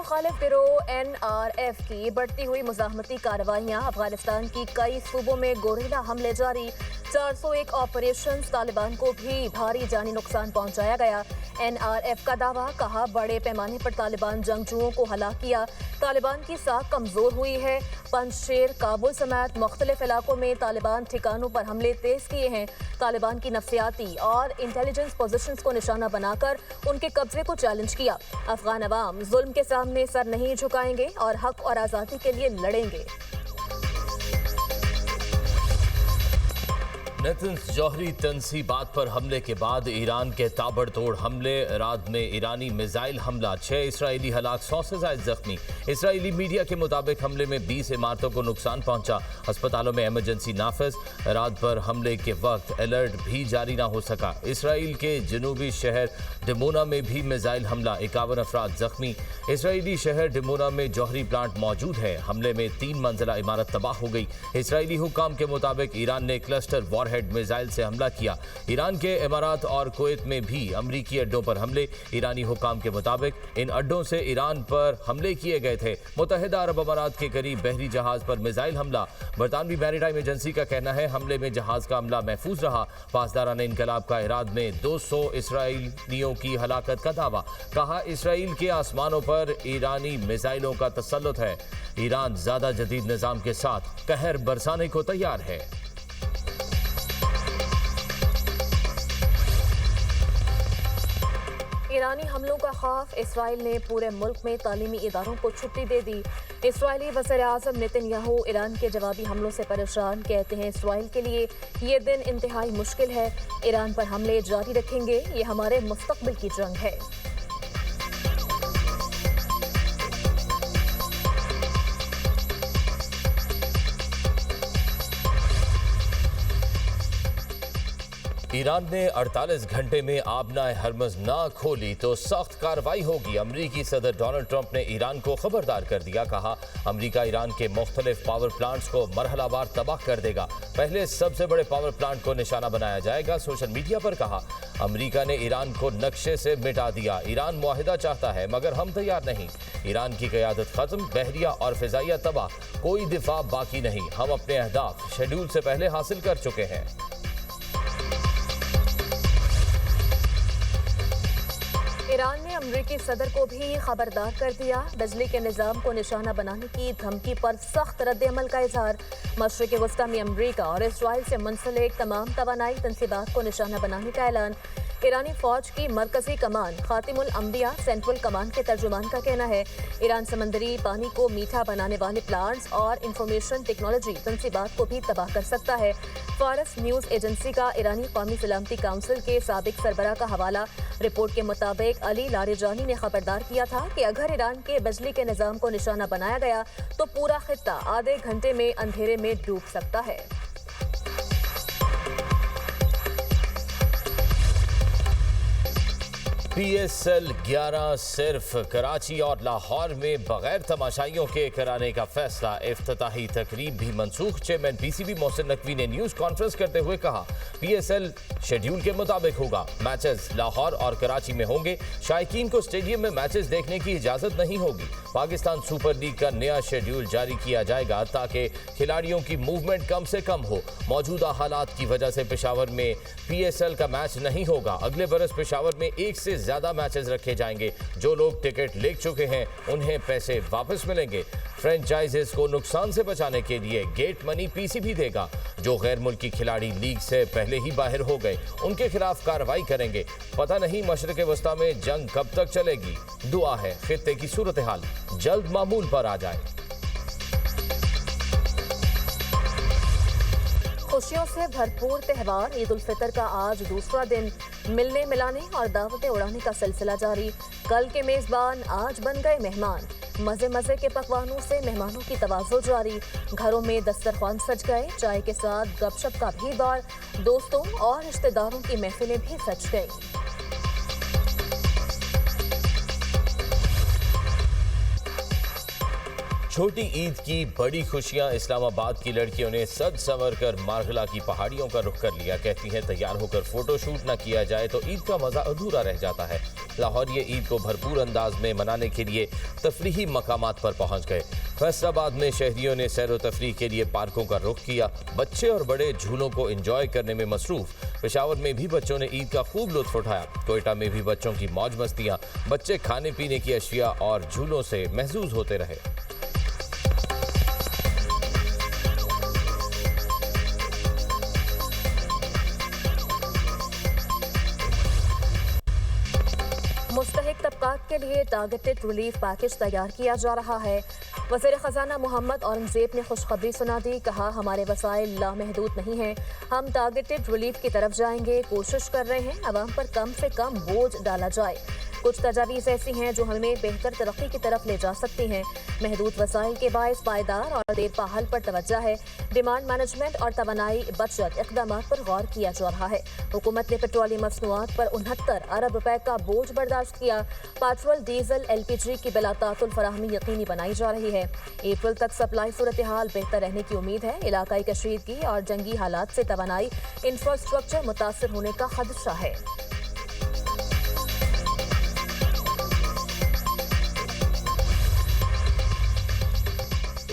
मुखालिफ गिरोह NRF की बढ़ती हुई मुज़ाहमती कार्रवाइयाँ, अफगानिस्तान की कई सूबों में गोरिल्ला हमले जारी, 401 ऑपरेशन, तालिबान को भी भारी जानी नुकसान पहुंचाया गया। NRF का दावा, कहा बड़े पैमाने पर तालिबान जंगजुओं को हलाक किया, तालिबान की साख कमजोर हुई है। पंजशेर, काबुल समेत मुख्तलिफ इलाकों में तालिबान ठिकानों पर हमले तेज किए हैं। तालिबान की नफ्सियाती और इंटेलिजेंस पोजीशंस को निशाना बनाकर उनके कब्जे को चैलेंज किया। अफगान अवाम जुल्म के सामने सर नहीं झुकाएंगे और हक और आज़ादी के लिए लड़ेंगे। नेतन्स जौहरी तंसीबात पर हमले के बाद ईरान के ताबड़तोड़ हमले, रात में ईरानी मिसाइल हमला, 6 इसराइली हलाक, 100 से ज्यादा जख्मी। इसराइली मीडिया के मुताबिक हमले में 20 इमारतों को नुकसान पहुंचा, अस्पतालों में इमरजेंसी नाफिज। रात भर हमले के वक्त अलर्ट भी जारी ना हो सका। इसराइल के जनूबी शहर डिमोना में भी मिसाइल हमला, 51 अफराद जख्मी। इसराइली शहर डिमोना में जौहरी प्लांट मौजूद है। हमले में 3 मंजिला इमारत तबाह हो गई। इसराइली हुकाम के मुताबिक ईरान ने क्लस्टर वॉरहेड मिसाइल से हमला किया। ईरान के इमारात और कुवैत में भी अमरीकी अड्डों पर हमले। ईरानी हुकाम के मुताबिक इन अड्डों से ईरान पर हमले किए गए थे। मुत्तहिदा अरब अमारात के करीब बहरी जहाज पर मिसाइल हमला। बरतानवी मैरीटाइम एजेंसी का कहना है हमले में जहाज का अमला महफूज रहा। पासदारान इनकलाब का इराद में 200 इसराइलियों की हलाकत का दावा, कहा इसराइल के आसमानों पर ईरानी मिसाइलों का तसल्लुत है। ईरान ज्यादा जदीद निजाम के साथ कहर बरसाने को तैयार है। ईरानी हमलों का खौफ, इसराइल ने पूरे मुल्क में तालीमी इदारों को छुट्टी दे दी। इसराइली वज़ीर-ए-आज़म नेतन्याहू ईरान के जवाबी हमलों से परेशान, कहते हैं इसराइल के लिए ये दिन इंतहाई मुश्किल है। ईरान पर हमले जारी रखेंगे, ये हमारे मुस्तकबिल की जंग है। ईरान ने 48 घंटे में आबनाए हरमज ना खोली तो सख्त कार्रवाई होगी। अमरीकी सदर डोनाल्ड ट्रंप ने ईरान को खबरदार कर दिया, कहा अमरीका ईरान के मुख्तलिफ पावर प्लांट्स को मरहलावार तबाह कर देगा। पहले सबसे बड़े पावर प्लांट को निशाना बनाया जाएगा। सोशल मीडिया पर कहा अमरीका ने ईरान को नक्शे से मिटा दिया। ईरान मुआहिदा चाहता है मगर हम तैयार नहीं। ईरान की क़यादत खत्म, बहरिया और फिजाइया तबाह, कोई दिफा बाकी नहीं। हम अपने अहदाफ शेड्यूल से पहले हासिल कर चुके हैं। ईरान ने अमरीकी सदर को भी खबरदार कर दिया। बिजली के निज़ाम को निशाना बनाने की धमकी पर सख्त रद्द-ए-अमल का इजहार। मशरिक़ वस्ता में अमरीका और इसराइल से मुंसलिक तमाम तवानाई तंसीबात को निशाना बनाने का ऐलान। ईरानी फौज की मरकजी कमान खातिमुल अंबिया सेंट्रल कमान के तर्जुमान का कहना है ईरान समंदरी पानी को मीठा बनाने वाले प्लांट्स और इंफॉर्मेशन टेक्नोलॉजी तंसीबात को भी तबाह कर सकता है। फारस न्यूज़ एजेंसी का ईरानी कौमी सलामती काउंसिल के साबिक सरबराह का हवाला। रिपोर्ट के मुताबिक अली लारेजानी ने खबरदार किया था कि अगर ईरान के बिजली के निज़ाम को निशाना बनाया गया तो पूरा खित्ता आधे घंटे में अंधेरे में डूब सकता है। PSL 11 सिर्फ कराची और लाहौर में बगैर तमाशाइयों के कराने का फैसला। इफ्तिताही तकरीब भी मनसूख। चेयरमैन PCB मोहसिन नकवी ने न्यूज़ कॉन्फ्रेंस करते हुए कहा PSL शेड्यूल के मुताबिक होगा। मैचेस लाहौर और कराची में होंगे। शायकीन को स्टेडियम में मैचेस देखने की इजाज़त नहीं होगी। पाकिस्तान सुपर लीग का नया शेड्यूल जारी किया जाएगा ताकि खिलाड़ियों की मूवमेंट कम से कम हो। मौजूदा हालात की वजह से पेशावर में PSL का मैच नहीं होगा। अगले बरस पेशावर में 1 से ज्यादा मैचेस रखे जाएंगे। जो लोग टिकट ले चुके हैं उन्हें पैसे वापस मिलेंगे। फ्रेंचाइजीज को नुकसान से बचाने के लिए गेट मनी PCB देगा। जो गैर मुल्की खिलाड़ी लीग से पहले ही बाहर हो गए उनके खिलाफ कार्रवाई करेंगे। पता नहीं मशरिक़ वस्ता में जंग कब तक चलेगी। दुआ है खित्ते की सूरत हाल जल्द मामूल पर आ जाए। खुशियों से भरपूर त्यौहार ईद उल फितर का आज दूसरा दिन। मिलने मिलाने और दावतें उड़ाने का सिलसिला जारी। कल के मेज़बान आज बन गए मेहमान। मज़े मज़े के पकवानों से मेहमानों की तवाज़ो जारी। घरों में दस्तरखान सज गए। चाय के साथ गपशप का भी दौर। दोस्तों और रिश्तेदारों की महफिलें भी सज गईं। چھوٹی عید کی بڑی خوشیاں اسلام آباد کی لڑکیوں نے سج سنور کر مارغلا کی پہاڑیوں کا رخ کر لیا۔ کہتی ہیں تیار ہو کر فوٹو شوٹ نہ کیا جائے تو عید کا مزہ ادھورا رہ جاتا ہے۔ لاہوریے عید کو بھرپور انداز میں منانے کے لیے تفریحی مقامات پر پہنچ گئے۔ فیصل آباد میں شہریوں نے سیر و تفریح کے لیے پارکوں کا رخ کیا۔ بچے اور بڑے جھولوں کو انجوائے کرنے میں مصروف۔ پشاور میں بھی بچوں نے عید کا خوب لطف اٹھایا۔ کوئٹہ میں بھی بچوں کی موج مستیاں، بچے کھانے پینے کی اشیاء اور جھولوں سے محظوظ ہوتے رہے۔ مستحق طبقات کے لیے ٹارگیٹڈ ریلیف پیکج تیار کیا جا رہا ہے۔ وزیر خزانہ محمد اورنگزیب نے خوشخبری سنا دی۔ کہا ہمارے وسائل لامحدود نہیں ہیں، ہم ٹارگیٹڈ ریلیف کی طرف جائیں گے۔ کوشش کر رہے ہیں عوام پر کم سے کم بوجھ ڈالا جائے۔ کچھ تجاویز ایسی ہیں جو ہمیں بہتر ترقی کی طرف لے جا سکتی ہیں۔ محدود وسائل کے باعث پائیدار اور دیر پا حل پر توجہ ہے۔ ڈیمانڈ مینجمنٹ اور توانائی بچت اقدامات پر غور کیا جا رہا ہے۔ حکومت نے پیٹرولیم مصنوعات پر 69 ارب روپے کا بوجھ برداشت کیا۔ پیٹرول، ڈیزل، LPG کی بلا تعطل فراہمی یقینی بنائی جا رہی ہے۔ اپریل تک سپلائی صورتحال بہتر رہنے کی امید ہے۔ علاقائی کشیدگی اور جنگی حالات سے توانائی انفراسٹرکچر متاثر ہونے کا خدشہ ہے۔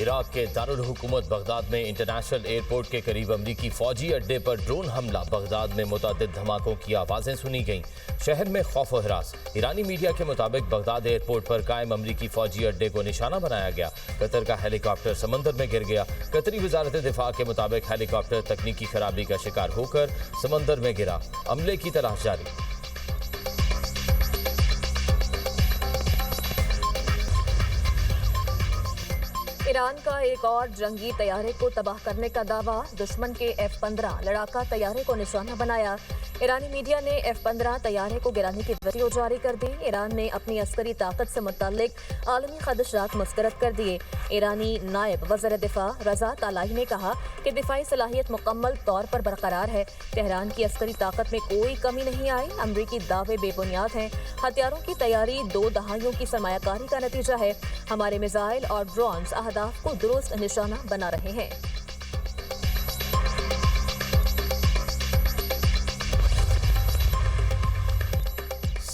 عراق کے دارالحکومت بغداد میں انٹرنیشنل ایئرپورٹ کے قریب امریکی فوجی اڈے پر ڈرون حملہ۔ بغداد میں متعدد دھماکوں کی آوازیں سنی گئیں۔ شہر میں خوف و ہراس۔ ایرانی میڈیا کے مطابق بغداد ایئرپورٹ پر قائم امریکی فوجی اڈے کو نشانہ بنایا گیا۔ قطر کا ہیلی کاپٹر سمندر میں گر گیا۔ قطری وزارت دفاع کے مطابق ہیلی کاپٹر تکنیکی خرابی کا شکار ہو کر سمندر میں گرا۔ عملے کی تلاش جاری۔ ایران کا ایک اور جنگی طیارے کو تباہ کرنے کا دعویٰ۔ دشمن کے F-15 لڑاکا طیارے کو نشانہ بنایا۔ ایرانی میڈیا نے F-15 طیارے کو گرانے کی ویڈیو جاری کر دی۔ ایران نے اپنی عسکری طاقت سے متعلق عالمی خدشات مسترد کر دیے۔ ایرانی نائب وزیر دفاع رضا طالعی نے کہا کہ دفاعی صلاحیت مکمل طور پر برقرار ہے۔ تہران کی عسکری طاقت میں کوئی کمی نہیں آئی۔ امریکی دعوے بے بنیاد ہیں۔ ہتھیاروں کی تیاری 2 دہائیوں کی سرمایہ کاری کا نتیجہ ہے۔ ہمارے میزائل اور ڈرونز اہداف کو درست نشانہ بنا رہے ہیں۔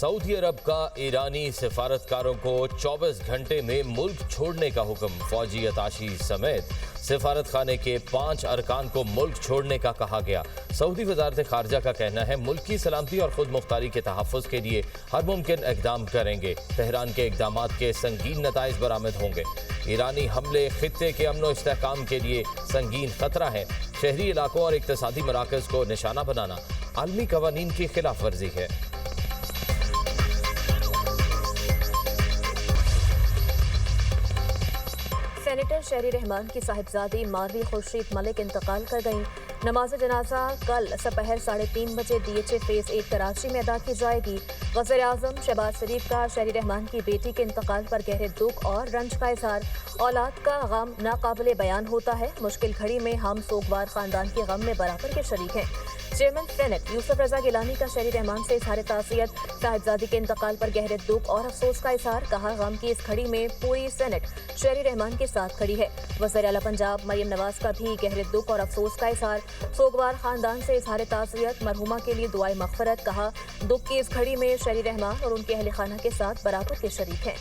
سعودی عرب کا ایرانی سفارتکاروں کو 24 گھنٹے میں ملک چھوڑنے کا حکم۔ فوجی اتاشی سمیت سفارت خانے کے 5 ارکان کو ملک چھوڑنے کا کہا گیا۔ سعودی وزارت خارجہ کا کہنا ہے ملک کی سلامتی اور خود مختاری کے تحفظ کے لیے ہر ممکن اقدام کریں گے۔ تہران کے اقدامات کے سنگین نتائج برآمد ہوں گے۔ ایرانی حملے خطے کے امن و استحکام کے لیے سنگین خطرہ ہیں۔ شہری علاقوں اور اقتصادی مراکز کو نشانہ بنانا عالمی قوانین کی خلاف ورزی ہے۔ سینیٹر شہری رحمان کی صاحبزادی ماروی خورشید ملک انتقال کر گئیں۔ نماز جنازہ کل سپہر 3:30 بجے DHA فیز 1 کراچی میں ادا کی جائے گی۔ وزیر اعظم شہباز شریف کا شہری رحمان کی بیٹی کے انتقال پر گہرے دکھ اور رنج کا اظہار۔ اولاد کا غم ناقابل بیان ہوتا ہے۔ مشکل گھڑی میں ہم سوگوار خاندان کے غم میں برابر کے شریک ہیں۔ چیئرمین سینٹ یوسف رضا گیلانی کا شہری رحمان سے اظہار تعزیت۔ صاحبزادی کے انتقال پر گہرے دکھ اور افسوس کا اظہار۔ کہا غم کی اس گھڑی میں پوری سینٹ شہری رحمان کے ساتھ کھڑی ہے۔ وزیر اعلیٰ پنجاب مریم نواز کا بھی گہرے دکھ اور افسوس کا اظہار۔ سوگوار خاندان سے اظہار تعزیت، مرحومہ کے لیے دعائے مغفرت۔ کہا دکھ کی اس گھڑی میں شہری رحمان اور ان کے اہل خانہ کے ساتھ برابر کے شریک ہیں۔